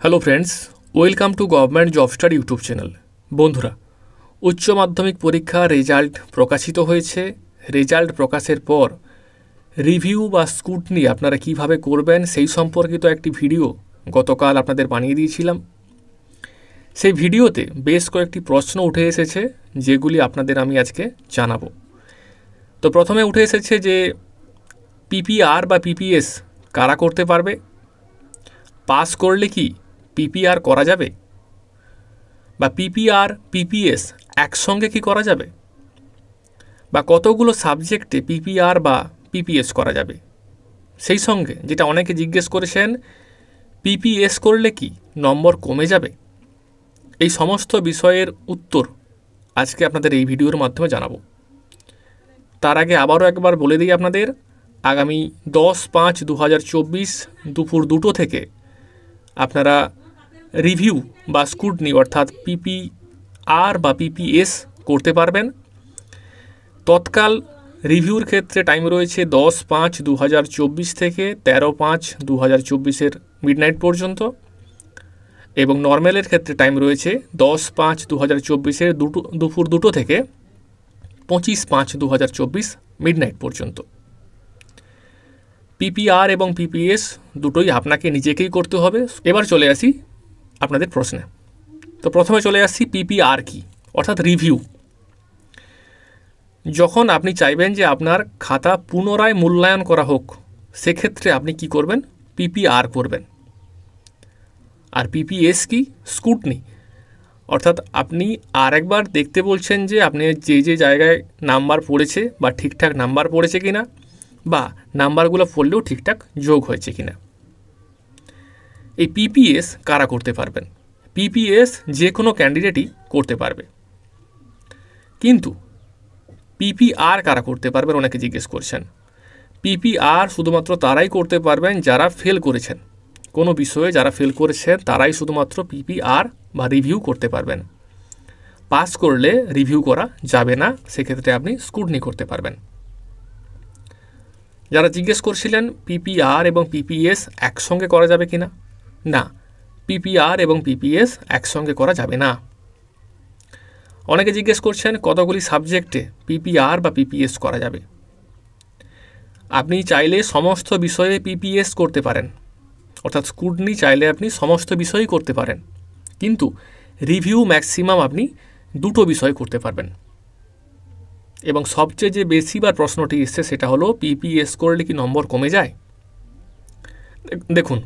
Hello friends, welcome to government job study YouTube channel. বন্ধুরা, উচ্চ মাধ্যমিক পরীক্ষার রেজাল্ট প্রকাশিত হয়েছে। রেজাল্ট প্রকাশের পর রিভিউ বা স্ক্রুটনি আপনারা কিভাবে করবেন সেই সম্পর্কিত একটি ভিডিও গতকাল আপনাদের বানিয়ে দিয়েছিলাম। সেই ভিডিওতে বেশ কয়েকটি প্রশ্ন উঠে এসেছে, যেগুলি আপনাদের আমি আজকে জানাবো। তো প্রথমে উঠে এসেছে যে পিপিআর বা পিপিএস কারা করতে পারবে, পাস করলে কি পিপিআর করা যাবে, বা পিপিআর পিপিএস একসঙ্গে কি করা যাবে, বা কতগুলো সাবজেক্টে পিপিআর বা পিপিএস করা যাবে। সেই সঙ্গে যেটা অনেকে জিজ্ঞেস করেছেন, পিপিএস করলে কি নম্বর কমে যাবে। এই সমস্ত বিষয়ের উত্তর আজকে আপনাদের এই ভিডিওর মাধ্যমে জানাবো। তার আগে আবারও একবার বলে দিই আপনাদের, আগামী 10/5/2024 দুপুর 2টো থেকে আপনারা রিভিউ বা স্ক্রুটনি অর্থাৎ পিপিআর বা পিপিএস করতে পারবেন। তৎকাল রিভিউর ক্ষেত্রে টাইম রয়েছে 10/5/2024 থেকে 13/5/2024 মিডনাইট পর্যন্ত, এবং নর্মালের ক্ষেত্রে টাইম রয়েছে 10/5/2024 দুপুর 2টো থেকে 25/5/2024 মিডনাইট পর্যন্ত। পিপিআর এবং পিপিএস দুটোই আপনাকে নিজেকেই করতে হবে। এবার চলে আসি আপনাদের প্রশ্নে। তো প্রথমে চলে আসছি পিপিআর কি, অর্থাৎ রিভিউ। যখন আপনি চাইবেন যে আপনার খাতা পুনরায় মূল্যায়ন করা হোক, সেক্ষেত্রে আপনি কি করবেন, পিপিআর করবেন। আর পিপিএস কি, স্ক্রুটনি, অর্থাৎ আপনি আরেকবার দেখতে বলছেন যে আপনি যে জায়গায় নাম্বার পড়েছে বা ঠিকঠাক নাম্বার পড়েছে কিনা, বা নাম্বারগুলো পড়লেও ঠিকঠাক যোগ হয়েছে কিনা। এই পিপিএস কারা করতে পারবেন? পিপিএস যে কোনো ক্যান্ডিডেটই করতে পারবে, কিন্তু পিপিআর কারা করতে পারবেন অনেকে জিজ্ঞেস করছেন। পিপিআর শুধুমাত্র তারাই করতে পারবেন যারা ফেল করেছেন, কোনো বিষয়ে যারা ফেল করেছেন তারাই শুধুমাত্র পিপিআর বা রিভিউ করতে পারবেন। পাস করলে রিভিউ করা যাবে না, সেক্ষেত্রে আপনি স্ক্রুটনি করতে পারবেন। যারা জিজ্ঞেস করছিলেন পিপিআর এবং পিপিএস একসঙ্গে করা যাবে কি না, না, পিপিআর এবং পিপিএস একসঙ্গে করা যাবে না। অনেকে জিজ্ঞেস করছেন কতগুলি সাবজেক্টে পিপিআর বা পিপিএস করা যাবে। আপনি চাইলে সমস্ত বিষয়ে পিপিএস করতে পারেন, অর্থাৎ স্ক্রুটনি চাইলে আপনি সমস্ত বিষয়ই করতে পারেন, কিন্তু রিভিউ ম্যাক্সিমাম আপনি 2টো বিষয় করতে পারবেন। এবং সবচেয়ে যে বেশিবার প্রশ্নটি এসছে সেটা হলো, পিপিএস করলে কি নম্বর কমে যায়? দেখুন,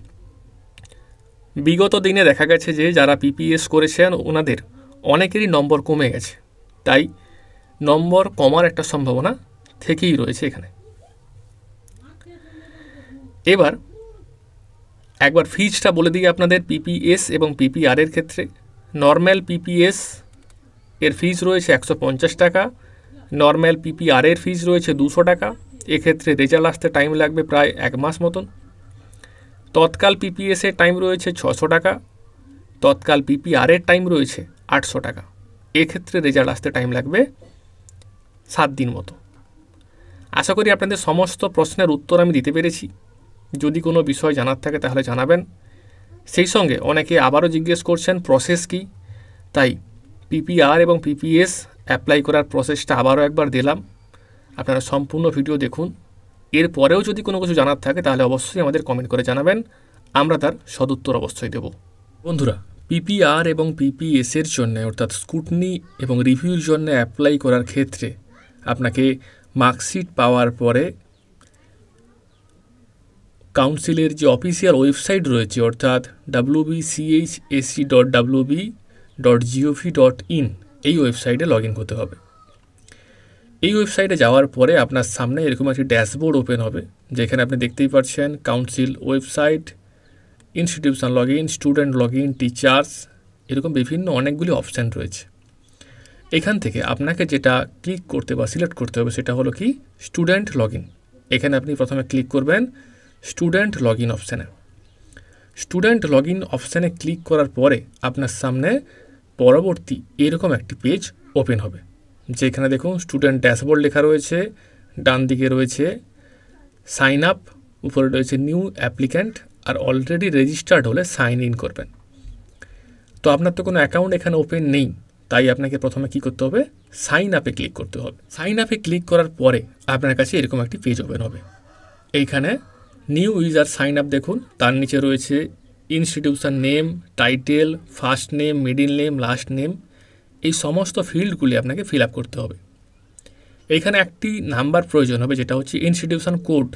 বিগত দিনে দেখা গেছে যে যারা পিপিএস করেছেন ওনাদের অনেকেরই নম্বর কমে গেছে, তাই নম্বর কমার একটা সম্ভাবনা থেকেই রয়েছে এখানে। এবার একবার ফিজটা বলে দিই আপনাদের। পিপিএস এবং পিপিআর এর ক্ষেত্রে নর্মাল পিপিএস এর ফিজ রয়েছে 150 টাকা, নর্মাল পিপিআর এর ফিজ রয়েছে 200 টাকা। এক্ষেত্রে রেজাল্ট আসতে টাইম লাগবে প্রায় 1 মাস মতন। তৎকাল পিপিএস এর টাইম রয়েছে 600 টাকা, তৎকাল পিপিআর এর টাইম রয়েছে 800 টাকা। এক্ষেত্রে রেজাল্ট আসতে টাইম লাগবে 7 দিন মতো। আশা করি আপনাদের সমস্ত প্রশ্নের উত্তর আমি দিতে পেরেছি। যদি কোনো বিষয় জানার থাকে তাহলে জানাবেন। সেই সঙ্গে অনেকে আবারও জিজ্ঞেস করছেন প্রসেস কি, তাই পিপিআর এবং পিপিএস অ্যাপ্লাই করার প্রসেসটা আবারও একবার দিলাম। আপনারা সম্পূর্ণ ভিডিও দেখুন। এরপরেও যদি কোনো কিছু জানার থাকে তাহলে অবশ্যই আমাদের কমেন্ট করে জানাবেন, আমরা তার সদুত্তর অবশ্যই দেব। বন্ধুরা, পিপিআর এবং পিপিএস এর জন্য, অর্থাৎ স্ক্রুটনি এবং রিভিউর জন্য অ্যাপ্লাই করার ক্ষেত্রে আপনাকে মার্কশিট পাওয়ার পরে কাউন্সিলের যে অফিসিয়াল ওয়েবসাইট রয়েছে, অর্থাৎ wbchsc.wb.gov.in, এই ওয়েবসাইটে লগ ইন করতে হবে। এই ওয়েবসাইটে যাওয়ার পরে আপনার সামনে এরকম একটি ড্যাশবোর্ড ওপেন হবে, যেখানে আপনি দেখতেই পাচ্ছেন council website, institution log in, student log in, teachers, এরকম বিভিন্ন অনেকগুলি অপশান রয়েছে। এখান থেকে আপনাকে যেটা ক্লিক করতে বা সিলেক্ট করতে হবে সেটা হলো কি, স্টুডেন্ট লগ ইন। এখানে আপনি প্রথমে ক্লিক করবেন স্টুডেন্ট লগ ইন অপশানে। স্টুডেন্ট লগ ইন অপশানে ক্লিক করার পরে আপনার সামনে পরবর্তী এরকম একটি পেজ ওপেন হবে, যেখানে দেখুন স্টুডেন্ট ড্যাশবোর্ড লেখা রয়েছে, ডান দিকে রয়েছে সাইন আপ, উপরে রয়েছে নিউ অ্যাপ্লিক্যান্ট, আর অলরেডি রেজিস্টার্ড হলে সাইন ইন করবেন। তো আপনার তো কোনো অ্যাকাউন্ট এখানে ওপেন নেই, তাই আপনাকে প্রথমে কি করতে হবে, সাইন আপে ক্লিক করতে হবে। সাইন আপে ক্লিক করার পরে আপনার কাছে এরকম একটি পেজ ওপেন হবে। এইখানে নিউ ইউজার সাইন আপ দেখুন, তার নিচে রয়েছে institution name, title, first name, middle name, last name, এই সমস্ত ফিল্ডগুলি আপনাকে ফিল আপ করতে হবে। এইখানে একটি নাম্বার প্রয়োজন হবে, যেটা হচ্ছে ইনস্টিটিউশন কোড,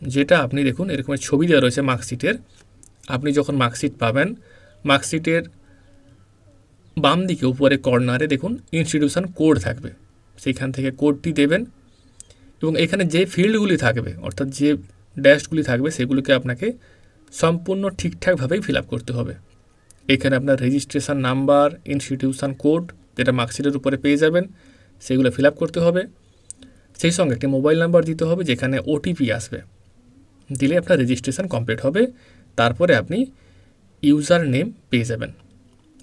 যেটা আপনি দেখুন এরকম ছবি দেওয়া রয়েছে মার্কশিটের। আপনি যখন মার্কশিট পাবেন, মার্কশিটের বাম দিকে উপরে কর্নারে দেখুন ইনস্টিটিউশন কোড থাকবে, সেইখান থেকে কোডটি দেবেন এবং এখানে যে ফিল্ডগুলি থাকবে অর্থাৎ যে ড্যাশগুলি থাকবে সেগুলিকে আপনাকে সম্পূর্ণ ঠিকঠাকভাবেই ফিল আপ করতে হবে। এখানে আপনার রেজিস্ট্রেশন নাম্বার, ইনস্টিটিউশন কোড যেটা মার্কশিটের উপরে পেয়ে যাবেন সেগুলো ফিল আপ করতে হবে। সেই সঙ্গে একটি মোবাইল নাম্বার দিতে হবে, যেখানে ওটিপি আসবে, দিলে আপনার রেজিস্ট্রেশন কমপ্লিট হবে। তারপরে আপনি ইউজার নেম পেয়ে যাবেন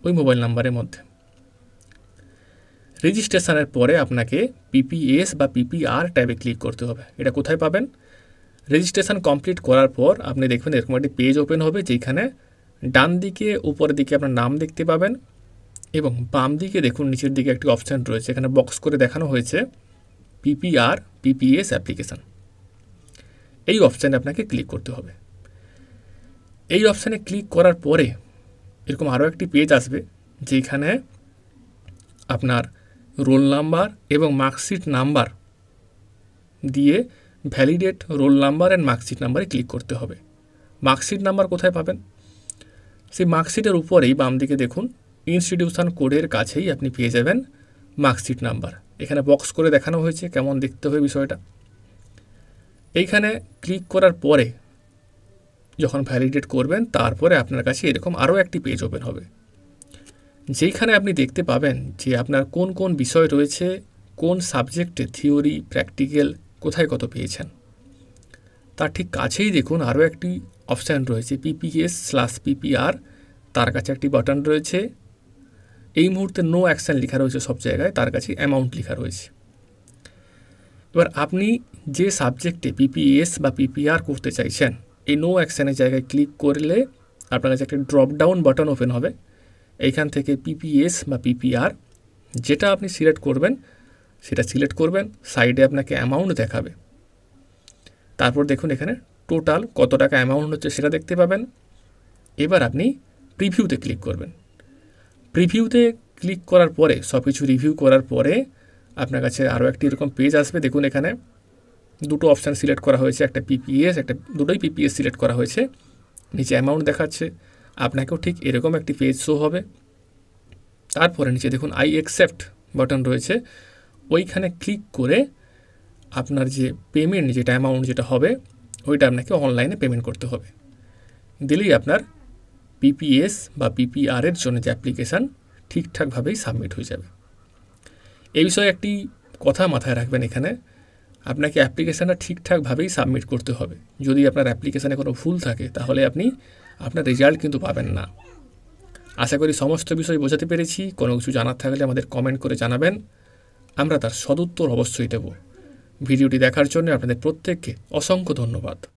ওই মোবাইল নাম্বারের মধ্যে। রেজিস্ট্রেশনের পরে আপনাকে পিপিএস বা পিপিআর ট্যাবে ক্লিক করতে হবে। এটা কোথায় পাবেন? রেজিস্ট্রেশন কমপ্লিট করার পর আপনি দেখবেন এরকম একটি পেজ ওপেন হবে, যেখানে ডান দিকে উপরের দিকে আপনার নাম দেখতে পাবেন এবং বাম দিকে দেখুন নিচের দিকে একটি অপশান রয়েছে, এখানে বক্স করে দেখানো হয়েছে পিপিআর পিপিএস অ্যাপ্লিকেশান। এই অপশানে আপনাকে ক্লিক করতে হবে। এই অপশানে ক্লিক করার পরে এরকম আরও একটি পেজ আসবে, যেখানে আপনার রোল নাম্বার এবং মার্কশিট নাম্বার দিয়ে validate roll number and marksheet নাম্বারে ক্লিক করতে হবে। মার্কশিট নাম্বার কোথায় পাবেন? সেই মার্কশিটের উপরেই বাম দিকে দেখুন ইনস্টিটিউশন কোডের কাছেই আপনি পেয়ে যাবেন মার্কশিট নাম্বার। এখানে বক্স করে দেখানো হয়েছে কেমন দেখতে হবে বিষয়টা। এইখানে ক্লিক করার পরে যখন ভ্যালিডেট করবেন, তারপরে আপনার কাছে এরকম আরও একটি পেজ ওপেন হবে, যেখানে আপনি দেখতে পাবেন যে আপনার কোন কোন বিষয় রয়েছে, কোন সাবজেক্টে থিওরি, প্র্যাকটিক্যাল কোথায় কত পেয়েছেন। তার ঠিক কাছেই দেখুন আরও একটি অপশান রয়েছে PPS/PPR, তার কাছে একটি বাটন রয়েছে। এই মুহূর্তে নো অ্যাকশান লেখা রয়েছে সব জায়গায়, তার কাছে অ্যামাউন্ট লেখা রয়েছে। এবার আপনি যে সাবজেক্টে PPS বা PPR করতে চাইছেন, এই নো অ্যাকশানের জায়গায় ক্লিক করলে আপনার কাছে একটা ড্রপ ডাউন বাটন ওপেন হবে। এইখান থেকে PPS বা PPR যেটা আপনি সিলেক্ট করবেন সেটা সিলেক্ট করবেন, সাইডে আপনাকে অ্যামাউন্ট দেখাবে। তারপর দেখুন এখানে টোটাল কত টাকা অ্যামাউন্ট হচ্ছে সেটা দেখতে পাবেন। এবার আপনি প্রিভিউতে ক্লিক করবেন। প্রিভিউতে ক্লিক করার পরে সব কিছু রিভিউ করার পরে আপনার কাছে আরও একটি এরকম পেজ আসবে। দেখুন এখানে দুটো অপশান সিলেক্ট করা হয়েছে, একটা PPS, দুটোই PPS সিলেক্ট করা হয়েছে, নিচে অ্যামাউন্ট দেখাচ্ছে। আপনাকেও ঠিক এরকম একটি পেজ শো হবে। তারপরে নিচে দেখুন আই অ্যাকসেপ্ট বাটন রয়েছে, ওইখানে ক্লিক করে আপনার যে পেমেন্ট যেটা অ্যামাউন্ট যেটা হবে ওইটা আপনাকে অনলাইনে পেমেন্ট করতে হবে। দিলেই আপনার PPS বা PPR-এর জন্য যে অ্যাপ্লিকেশান ঠিকঠাকভাবেই সাবমিট হয়ে যাবে। এই বিষয়ে একটি কথা মাথায় রাখবেন, এখানে আপনাকে অ্যাপ্লিকেশানটা ঠিকঠাকভাবেই সাবমিট করতে হবে। যদি আপনার অ্যাপ্লিকেশানে কোনো ভুল থাকে তাহলে আপনি আপনার রেজাল্ট কিন্তু পাবেন না। আশা করি সমস্ত বিষয় বোঝাতে পেরেছি। কোনো কিছু জানার থাকলে আমাদের কমেন্ট করে জানাবেন, আমরা তার সদুত্তর অবশ্যই দেব। ভিডিওটি দেখার জন্য আপনাদের প্রত্যেককে অসংখ্য ধন্যবাদ।